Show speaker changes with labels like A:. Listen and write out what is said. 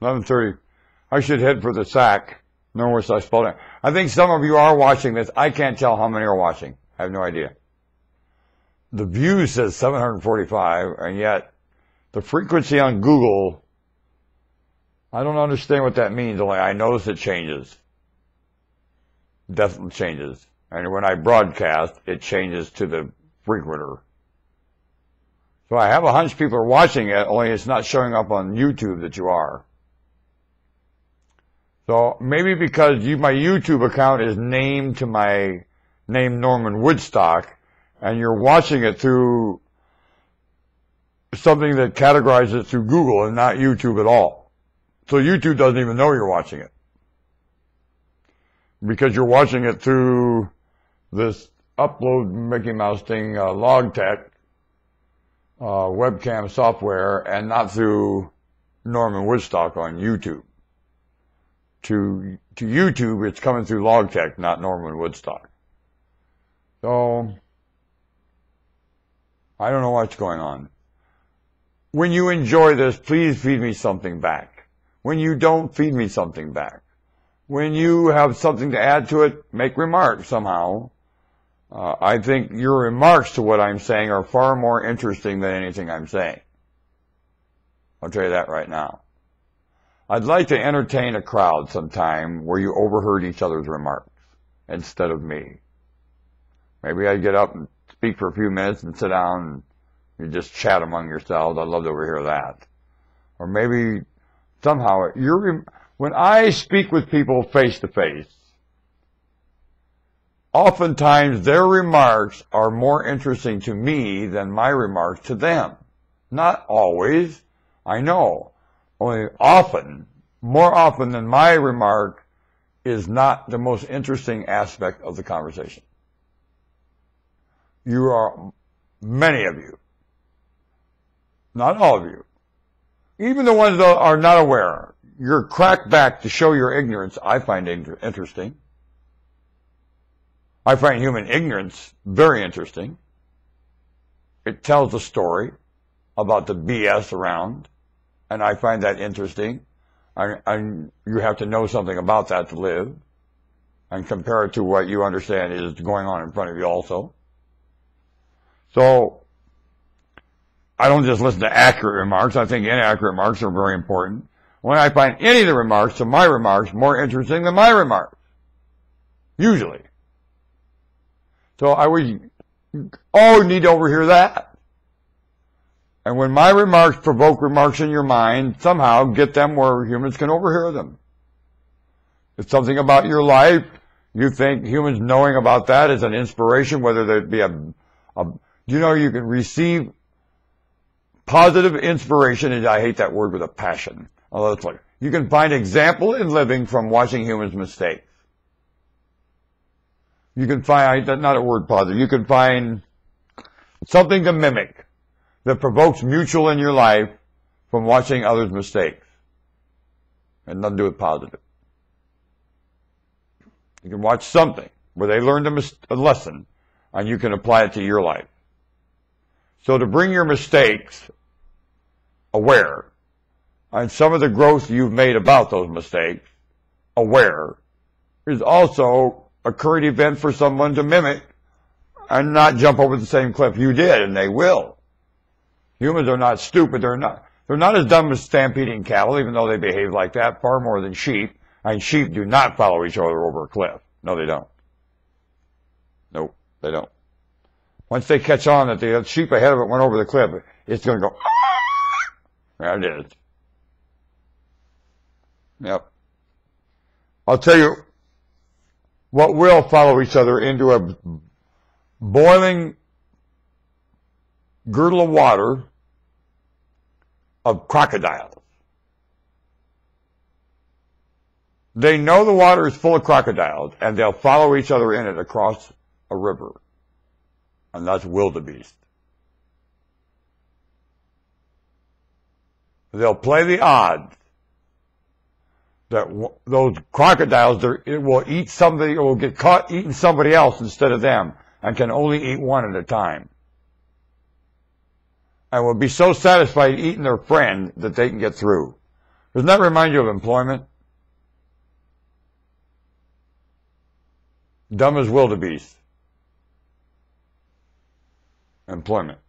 A: 11:30. I should head for the sack. No worse, I spelled it. I think some of you are watching this. I can't tell how many are watching. I have no idea. The view says 745, and yet the frequency on Google, I don't understand what that means, only I notice it changes. Definitely changes. And when I broadcast, it changes to the frequenter. So I have a hunch people are watching it, only it's not showing up on YouTube that you are. So maybe because my YouTube account is named to my name Norman Woodstock, and you're watching it through something that categorizes it through Google and not YouTube at all. So YouTube doesn't even know you're watching it. Because you're watching it through this upload Mickey Mouse thing, Logitech, webcam software, and not through Norman Woodstock on YouTube. To YouTube, it's coming through Logitech, not Norman Woodstock. So, I don't know what's going on. When you enjoy this, please feed me something back. When you don't, feed me something back. When you have something to add to it, make remarks somehow. I think your remarks to what I'm saying are far more interesting than anything I'm saying. I'll tell you that right now. I'd like to entertain a crowd sometime where you overheard each other's remarks instead of me. Maybe I'd get up and speak for a few minutes and sit down and you just chat among yourselves. I'd love to overhear that. Or maybe somehow, when I speak with people face to face, oftentimes their remarks are more interesting to me than my remarks to them. Not always, I know. Only often, more often than my remark is not the most interesting aspect of the conversation. You are, many of you, not all of you, even the ones that are not aware, you're cracked back to show your ignorance, I find interesting. I find human ignorance very interesting. It tells a story about the BS around, and I find that interesting. And you have to know something about that to live, and compare it to what you understand is going on in front of you also. So, I don't just listen to accurate remarks. I think inaccurate remarks are very important. When I find any of the remarks to my remarks more interesting than my remarks. Usually. So I would always need to overhear that. And when my remarks provoke remarks in your mind, somehow get them where humans can overhear them. If something about your life, you think humans knowing about that is an inspiration, whether there be you can receive positive inspiration, and I hate that word with a passion. Although it's like, you can find example in living from watching humans' mistakes. You can find, not a word positive, you can find something to mimic that provokes mutual in your life from watching others' mistakes. And nothing to do with positive. You can watch something where they learned a lesson and you can apply it to your life. So to bring your mistakes aware, and some of the growth you've made about those mistakes aware, is also a current event for someone to mimic and not jump over the same cliff you did, and they will. Humans are not stupid. They're not as dumb as stampeding cattle, even though they behave like that far more than sheep, and sheep do not follow each other over a cliff. No, they don't. Nope, they don't. Once they catch on that the sheep ahead of it went over the cliff, it's going to go, there it is. Yep. I'll tell you what will follow each other into a boiling girdle of water of crocodiles. They know the water is full of crocodiles, and they'll follow each other in it across a river. And that's wildebeest. They'll play the odds that those crocodiles, it will eat somebody, it will get caught eating somebody else instead of them, and can only eat one at a time. And will be so satisfied eating their friend that they can get through. Doesn't that remind you of employment? Dumb as wildebeest. Employment.